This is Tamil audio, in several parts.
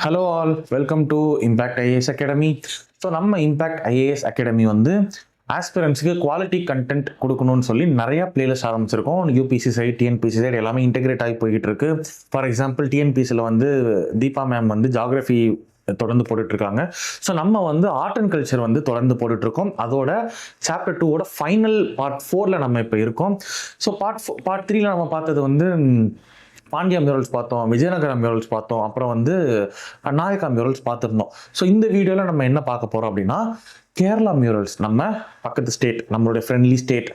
Hello all, welcome to impact IAS academy. So நம்ம இம்பேக்ட் ஐஏஎஸ் அகாடமி வந்து ஆஸ்பிரன்ஸுக்கு குவாலிட்டி கண்டென்ட் கொடுக்கணும்னு சொல்லி நிறையா பிளேலிஸ்ட் ஆரம்பிச்சிருக்கோம். யூபிசி சைட், டிஎன்பிசி சைட் எல்லாமே இன்டெகிரேட் ஆகி போய்கிட்டு இருக்கு. ஃபார் எக்ஸாம்பிள் டிஎன்பிசியில் வந்து தீபா மேம் வந்து ஜாகிரஃபி தொடர்ந்து போட்டுட்ருக்காங்க. ஸோ நம்ம வந்து ஆர்ட் அண்ட் கல்ச்சர் வந்து தொடர்ந்து போட்டுட்ருக்கோம். அதோட சாப்டர் 2ஓட ஃபைனல் பார்ட் 4ல் நம்ம இப்போ இருக்கோம். ஸோ பார்ட் 3ல நம்ம பார்த்தது வந்து பாண்டியா மியூரல்ஸ் பார்த்தோம், விஜயநகரா மியூரல்ஸ் பார்த்தோம், அப்புறம் வந்து நாயக்கா மியூரல்ஸ் பார்த்துருந்தோம். ஸோ இந்த வீடியோவில் நம்ம என்ன பார்க்க போகிறோம் அப்படின்னா கேரளா மியூரல்ஸ், நம்ம பக்கத்து ஸ்டேட், நம்மளுடைய ஃப்ரெண்ட்லி ஸ்டேட்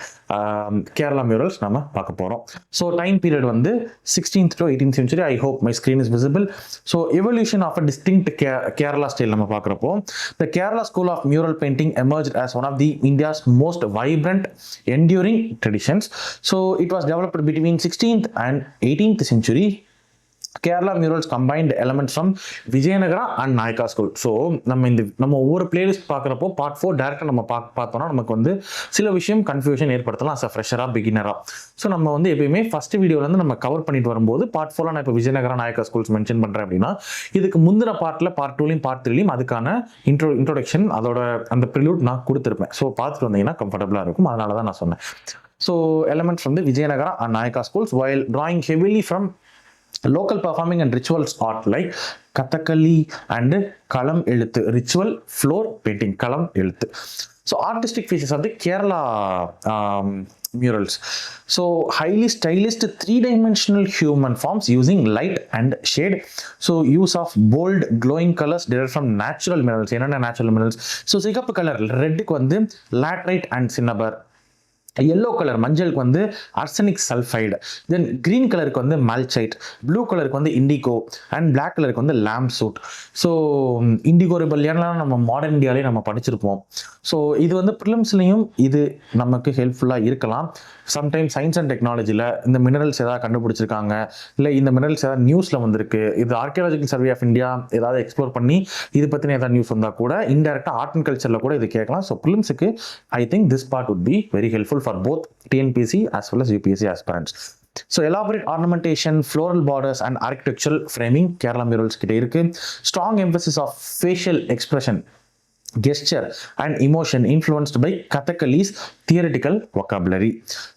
கேரளா மியூரல்ஸ் நம்ம பார்க்க போகிறோம். ஸோ டைம் பீரியட் வந்து 16th to 18th century. I hope my screen is visible. So evolution of a distinct Kerala style நம்ம பார்க்குறப்போ the Kerala school of mural painting emerged as one of the India's most vibrant enduring traditions. So it was developed between 16th and 18th century. Kerala murals combined elements from Vijayanagara and Nayaka school. So நம்ம ஒவ்வொரு பிளேலிஸ்ட் பார்க்குறப்போ பார்ட் 4 டேரெக்டாக நம்ம பார்த்தோம்னா நமக்கு வந்து சில விஷயம் கன்ஃபியூஷன் ஏற்படுத்தலாம் அஸ் அ ஃப்ரெஷராக, பிகினராக. ஸோ நம்ம வந்து எப்பயுமே ஃபஸ்ட் வீடியோலேருந்து நம்ம கவர் பண்ணிட்டு வரும்போது பார்ட் 4 நான் இப்போ விஜயநகரா நாயக்கா ஸ்கூல்ஸ் மென்ஷன் பண்ணுறேன் அப்படின்னா இதுக்கு முந்தின பார்ட்டில் பார்ட் 2லையும் பார்ட் 3லையும் அதுக்கான இன்ட்ரோடக்ஷன், அதோட அந்த ப்ரிலூட் நான் கொடுத்துருப்பேன். ஸோ பார்த்துட்டு வந்தீங்கன்னா கம்ஃபர்டபுளாக இருக்கும். அதனால தான் நான் சொன்னேன். ஸோ எலமெண்ட்ஸ் வந்து Vijayanagara and Nayaka schools while drawing heavily from local performing and rituals art like Kathakali and Kalam Eluthu, ritual floor painting, Kalam Eluthu. So artistic features of the Kerala murals. So highly stylized three-dimensional human forms using light and shade. So use of bold glowing colors derived from natural minerals. Enna natural minerals? So சிகப்பு கலர் ரெட்டுக்கு வந்து லேட்ரைட் அண்ட் சின்னபர், எல்லோ கலர் மஞ்சளுக்கு வந்து அர்சனிக் சல்ஃபைடு, தென் கிரீன் கலருக்கு வந்து மால்சைட், ப்ளூ கலருக்கு வந்து இண்டிகோ அண்ட் பிளாக் கலருக்கு வந்து லேம்ப் சூட். ஸோ இண்டிகோ ரிபல்லியன்லாம் நம்ம மாடர்ன் இந்தியாவிலே நம்ம படிச்சிருப்போம். ஸோ இது வந்து ப்ரிலிம்ஸ்லையும் இது நமக்கு ஹெல்ப்ஃபுல்லாக இருக்கலாம். சம்டைம்ஸ் சயின்ஸ் அண்ட் டெக்னாலஜியில் இந்த மினரல்ஸ் ஏதாவது கண்டுபிடிச்சிருக்காங்க, இல்லை இந்த மினரல்ஸ் ஏதாவது நியூஸில் வந்திருக்கு, இது ஆர்கியாலஜிக்கல் சர்வே ஆஃப் இந்தியா ஏதாவது எக்ஸ்ப்ளோர் பண்ணி இது பற்றின ஏதாவது நியூஸ் வந்தால் கூட இன்டெரக்டாக ஆர்ட் அண்ட் கல்ச்சரில் கூட இது கேட்கலாம். ஸோ ப்ரிலிம்ஸுக்கு I think this part would be very helpful for both TNPC as well as UPSC aspirants. So elaborate ornamentation, floral borders and architectural framing Kerala murals கிட்ட இருக்கு. Strong emphasis of facial expression, gesture and emotion influenced by Kathakali's theoretical vocabulary.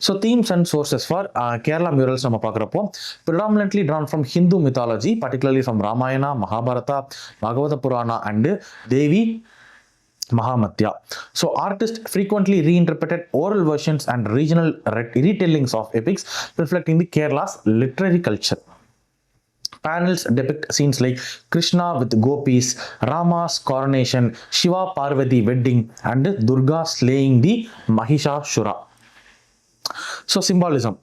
So themes and sources for Kerala murals நம்ம பார்க்குறப்போ predominantly drawn from Hindu mythology, particularly from Ramayana, Mahabharata, Bhagavata Purana and Devi Mahamatya. So artists frequently reinterpreted oral versions and regional retellings of epics reflecting the Kerala's literary culture. Panels depict scenes like Krishna with gopis, Rama's coronation, Shiva Parvati wedding and Durga slaying the Mahishasura. So symbolism.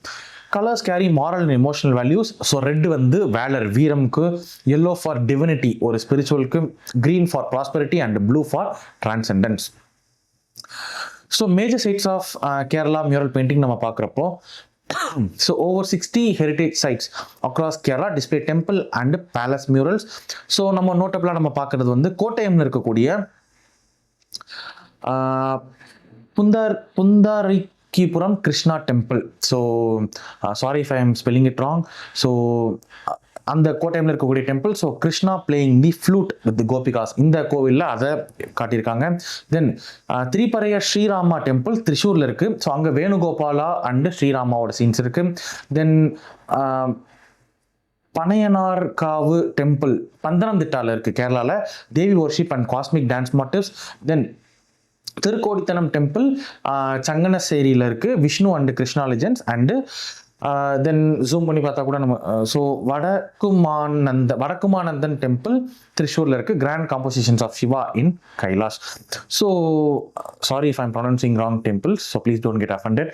Colors carry moral and emotional values. So red வந்து வேலர், வீரம்க்கு, yellow for divinity ஒரு ஸ்பிரிச்சுவலுக்கு, green for prosperity and blue for transcendence. So major sites of Kerala mural painting நம்ம பார்க்குறப்போ so over 60 heritage sites across Kerala display temple and palace murals. So நம்ம நோட்டபிளாக நம்ம பார்க்குறது வந்து கோட்டயம்னு இருக்கக்கூடிய Pundarikapuram Krishna temple. So sorry if I am spelling it wrong. So அந்த கோட்டையில் இருக்கக்கூடிய temple. So Krishna playing the flute with Gopikas, இந்த கோவிலில் அதை காட்டியிருக்காங்க. தென் திரிபரைய ஸ்ரீராமா டெம்பிள் திரிஷூரில் இருக்குது. ஸோ அங்கே வேணுகோபாலா அண்டு ஸ்ரீராமாவோட சீன்ஸ் இருக்குது. தென் பனையனார்காவு டெம்பிள் பந்தனம்திட்டாவில் இருக்குது கேரளாவில், Devi worship and cosmic dance motifs. Then Thirukodithanam temple சங்கனசேரியில் இருக்குது, Vishnu and Krishna legends and then zoom பண்ணி பார்த்தா கூட நம்ம ஸோ வடக்குமானந்தன் டெம்பிள் திரிஷூரில் இருக்குது, grand compositions of Shiva in Kailash. So sorry if I'm pronouncing wrong temples, so please don't get offended.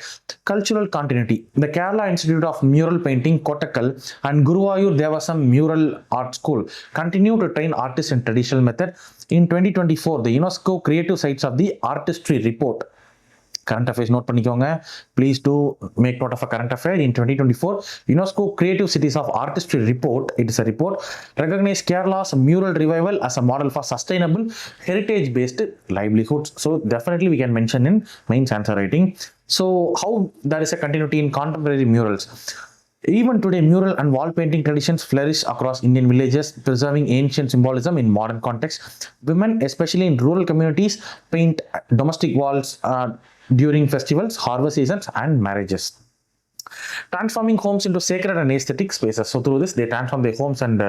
Cultural continuity. The Kerala institute of mural painting Kottakkal and Guruvayur Devaswom mural art school continue to train artists in traditional method. In 2024, the UNESCO Creative Sites of the Artistry Report, current affairs note பண்ணிக்கோங்க, please do make note of a current affair. In 2024 UNESCO Creative Cities of Artistry Report, it is a report, recognized Kerala's mural revival as a model for sustainable heritage based livelihoods. So definitely we can mention in mains answer writing. So how there is a continuity in contemporary murals. Even today, mural and wall painting traditions flourish across Indian villages, preserving ancient symbolism in modern context. Women, especially in rural communities, paint domestic walls during festivals, harvest seasons, and marriages, transforming homes into sacred and aesthetic spaces. So through this, they transform their homes and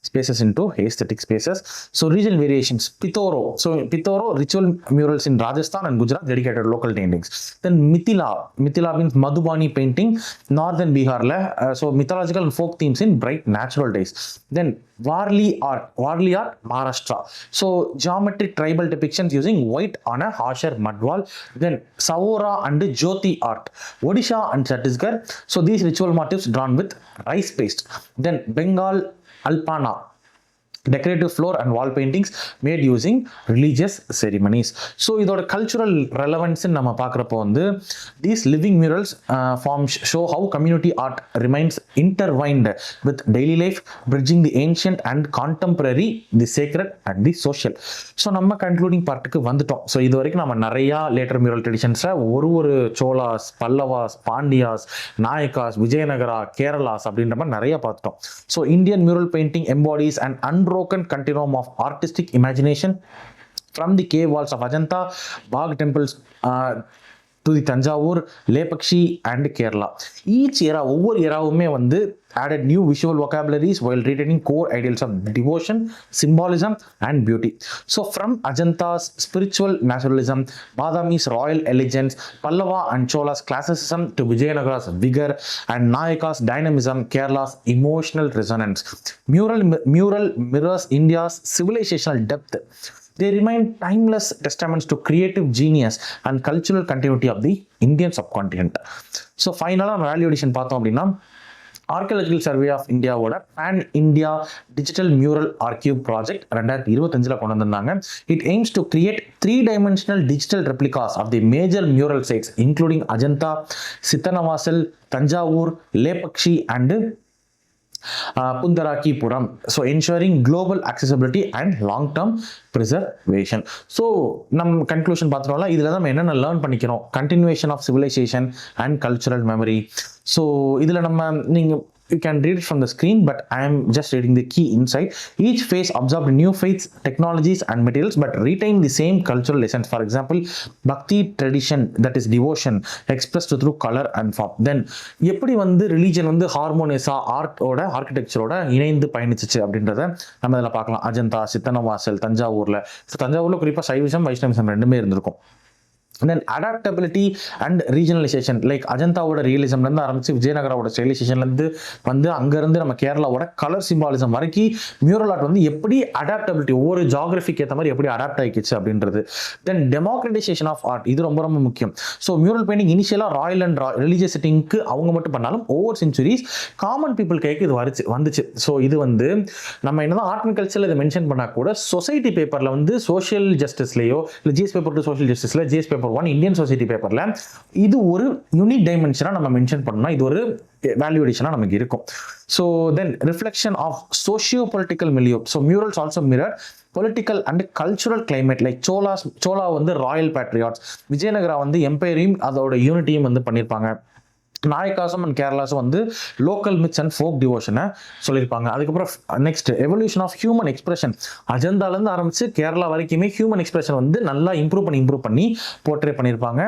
spaces into aesthetic spaces. So regional variations, Pitoro. So Pitoro, ritual murals in Rajasthan and Gujarat, dedicated local paintings. Then Mithila means Madhubani painting, northern Bihar. So mythological and folk themes in bright natural days. Then Warli art, Maharashtra. So geometric tribal depictions using white on a harsher mud wall. Then Saora and Jyoti art, Odisha and Chhattisgarh. So these ritual motifs drawn with rice paste. Then Bengal Alpana, decorative floor and wall paintings made using religious ceremonies. So இதோட cultural relevance நம்ம பார்க்குறப்போ வந்து these living murals forms show how community art remains intertwined with daily life, bridging the ancient and contemporary, the sacred and the social. So நம்ம கன்க்ளூடிங் பார்ட்டுக்கு வந்துட்டோம். ஸோ இது வரைக்கும் நம்ம நிறையா லேட்டர் மியூரல் ட்ரெடிஷன்ஸை ஒரு சோலாஸ், பல்லவாஸ், பாண்டியாஸ், நாயக்காஸ், விஜயநகரா, கேரளாஸ் அப்படின்ற மாதிரி நிறைய பார்த்துட்டோம். So Indian mural painting embodies an unbroken continuum of artistic imagination from the cave walls of Ajanta, Bagh temples to the Tanjavur, Lepakshi and Kerala. Each era, ஒவ்வொரு ஏராவுமே வந்து added new visual vocabularies while retaining core ideals of devotion, symbolism and beauty. So from Ajanta's spiritual naturalism, Badami's royal elegance, Pallava and Chola's classicism to Vijayanagara's vigor and Nayaka's dynamism, Kerala's emotional resonance. Mural mirrors India's civilizational depth. They remain timeless testaments to creative genius and cultural continuity of the Indian subcontinent. So finally, value addition பார்த்தோம் அப்படின்னா, ஆர்கியாலஜிக்கல் சர்வே ஆஃப் இந்தியாவோட pan India digital mural archive project 2025 கொண்டு வந்திருந்தாங்க. It aims to create 3-dimensional digital replicas of the major mural sites including Ajanta, Sittanavasal, Thanjavur, Lepakshi and Pundarakipuram. So ensuring global accessibility and long-term preservation. So நம்ம கன்க்ளூஷன் பார்த்துட்டோம்ல, இதில் நம்ம என்னென்ன லேர்ன் பண்ணிக்கிறோம், continuation of civilisation and cultural memory. So இதில் நீங்கள் you can read it from the screen, but I am just reading the key insight. Each phase absorbed new faiths, technologies and materials but retain the same cultural essence. For example, Bhakti tradition, that is devotion expressed through color and form. Then எப்படி வந்து ரிலீஜன் வந்து ஹார்மோனியஸா ஆர்ட்டோட ஆர்கிடெக்சரோட இணைந்து பயணிச்சிச்சு அப்படின்றத நம்ம இதில் பார்க்கலாம். அஜந்தா, சித்தனவாசல், தஞ்சாவூர்ல குறிப்பாக சைவிசம், வைஷ்ணவிசம் ரெண்டுமே இருந்திருக்கும். தென் அடாப்டபிலிட்டி அண்ட் ரீஜனலைசேஷன், லைக் அஜந்தாவோட ரியலிசம்லேருந்து ஆரம்பிச்சு விஜயநகராவோட ஸ்டைலைசேஷன்லேருந்து வந்து அங்கேருந்து நம்ம கேரளாவோட கலர் சிம்பாலிசம் வரைக்கும் மியூரல் ஆர்ட் வந்து எப்படி அடாப்டபிலிட்டி ஒவ்வொரு ஜாகிரபிக்கு ஏற்ற மாதிரி எப்படி அடாப்ட் ஆகிக்கிச்சு அப்படின்றது. தென் டெமோக்ரட்டைசேஷன் ஆஃப் ஆர்ட், இது ரொம்ப ரொம்ப முக்கியம். ஸோ மியூரல் பெயிண்டிங் இனிஷியலாக ராயல் அண்ட் ரிலீஜியஸ் செட்டிங்க்கு அவங்க மட்டும் பண்ணாலும் ஓவர் சென்ச்சுரிஸ் காமன் பீப்புள் கைக்கு இது வந்துச்சு. ஸோ இது வந்து நம்ம என்னதான் ஆர்ட் அண்ட் கல்ச்சரில் இதை மென்ஷன் பண்ணால் கூட சொசைட்டி பேப்பரில் வந்து சோஷியல் ஜஸ்டிஸ்லேயோ இல்லை ஜிஎஸ் பேப்பர் டு சோஷியல் ஜஸ்டிஸில் ஜிஎஸ் பேப்பர் 1 இந்தியன் சொசைட்டி பேப்பர்ல இது ஒரு யூனிக் டைமென்ஷனா நம்ம மென்ஷன் பண்ணோம்னா இது ஒரு வேல்யூ அடிஷனா நமக்கு இருக்கும். So then reflection of socio political milieu. So murals also mirror political and cultural climate, like Chola வந்து ராயல் பேட்ரியாட்ஸ், விஜயநகரா வந்து எம்பையரையும் அதோட யூனிட்டியும் வந்து பண்ணியிருப்பாங்க. நாயக்காசும் அண்ட் கேரளாஸும் வந்து லோக்கல் மித்ஸ் அண்ட் ஃபோக் டிவோஷனை சொல்லியிருப்பாங்க. அதுக்கப்புறம் next evolution of human expression, அஜந்தாலேருந்து ஆரம்பிச்சு கேரளா வரைக்குமே ஹியூமன் எக்ஸ்பிரஷன் வந்து நல்லா இம்ப்ரூவ் பண்ணி போர்ட்ரே பண்ணியிருப்பாங்க.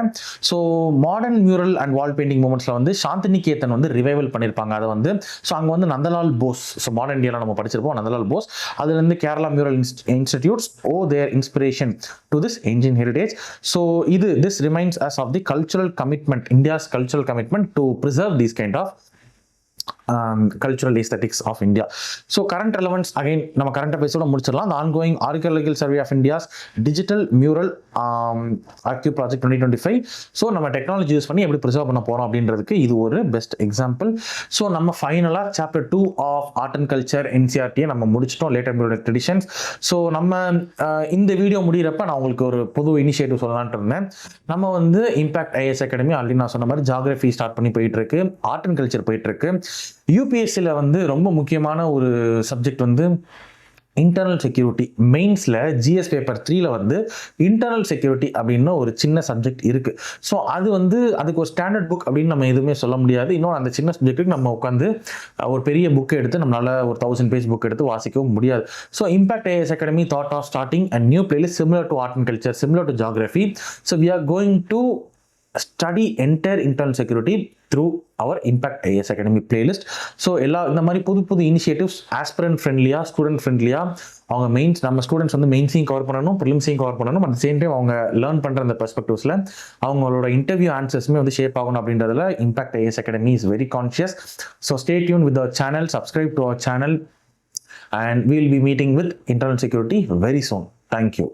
So modern mural and wall painting மூமெண்ட்ஸில் வந்து சாந்தினிகேதன் வந்து ரிவைவல் பண்ணியிருப்பாங்க. அதை வந்து ஸோ அங்கே வந்து நந்தலால் போஸ், ஸோ மாடர்ன் இந்தியாவில் நம்ம படிச்சிருப்போம் நந்தலால் போஸ், அதுலேருந்து Kerala mural institutes owe their inspiration to this ancient heritage. So this reminds us of the cultural commitment, India's cultural commitment to preserve these kind of cultural aesthetics of India. So current relevance, again நம்ம current episode முடிச்சிடலாம். The ongoing archaeological survey of India's digital mural archive project 2025. So நம்ம டெக்னாலஜி யூஸ் பண்ணி எப்படி ப்ரிசர்வ் பண்ண போகிறோம் அப்படின்றதுக்கு இது ஒரு பெஸ்ட் எக்ஸாம்பிள். ஸோ நம்ம ஃபைனலாக chapter 2 of art and culture என்சிஆர்டியை நம்ம முடிச்சிட்டோம், லேட்டர் மியூரல் ட்ரெடிஷன்ஸ். ஸோ நம்ம இந்த வீடியோ முடிகிறப்ப நான் உங்களுக்கு ஒரு புது இனிஷியேட்டிவ் சொல்லலான்ட்டு இருந்தேன். நம்ம வந்து இம்பாக்ட் ஐஏஎஸ் அகாடமி ஆல்ரெடி நான் சொன்ன மாதிரி ஜாகிரஃபி ஸ்டார்ட் பண்ணி போயிட்டு இருக்கு, ஆர்ட் அண்ட் கல்ச்சர் போயிட்டு இருக்கு. யூபிஎஸ்சியில் வந்து ரொம்ப முக்கியமான ஒரு சப்ஜெக்ட் வந்து இன்டர்னல் செக்யூரிட்டி மெயின்ஸில் ஜிஎஸ் பேப்பர் 3ல வந்து இன்டர்னல் செக்யூரிட்டி அப்படின்னு ஒரு சின்ன சப்ஜெக்ட் இருக்குது. ஸோ அது வந்து அதுக்கு ஒரு ஸ்டாண்டர்ட் புக் அப்படின்னு நம்ம எதுவுமே சொல்ல முடியாது. இன்னொன்று அந்த சின்ன சப்ஜெக்ட்டுக்கு நம்ம உட்காந்து ஒரு பெரிய புக் எடுத்து நம்மளால் ஒரு 1000 பேஜ் புக் எடுத்து வாசிக்கவும் முடியாது. So Impact IAS Academy thought of starting and new playlist similar to art and culture, similar to geography. So we are going to study entire internal security through our Impact IAS Academy playlist. So இந்த மாதிரி புது இனிஷியேட்டிவ்ஸ் ஆஸ்பிரண்ட் ஃப்ரெண்ட்லியாக, ஸ்டூடெண்ட் ஃப்ரெண்ட்லியாக, அவங்க மெயின்ஸ் நம்ம ஸ்டூடெண்ட்ஸ் வந்து மெயின்ஸையும் கவர் பண்ணணும், ப்ரிலிம்ஸையும் கவர் பண்ணணும். அட் சேம் டைம் அவங்க லேர்ன் பண்ணுற அந்த பெர்ஸ்பெக்டிவ்ஸில் அவங்களோட இன்டர்வியூ ஆன்சர்ஸுமே வந்து ஷேப் ஆகணும் அப்படின்றதுல Impact IAS Academy is very conscious. So stay tune with our channel, subscribe to our channel, and we will be meeting with internal security very soon. Thank you.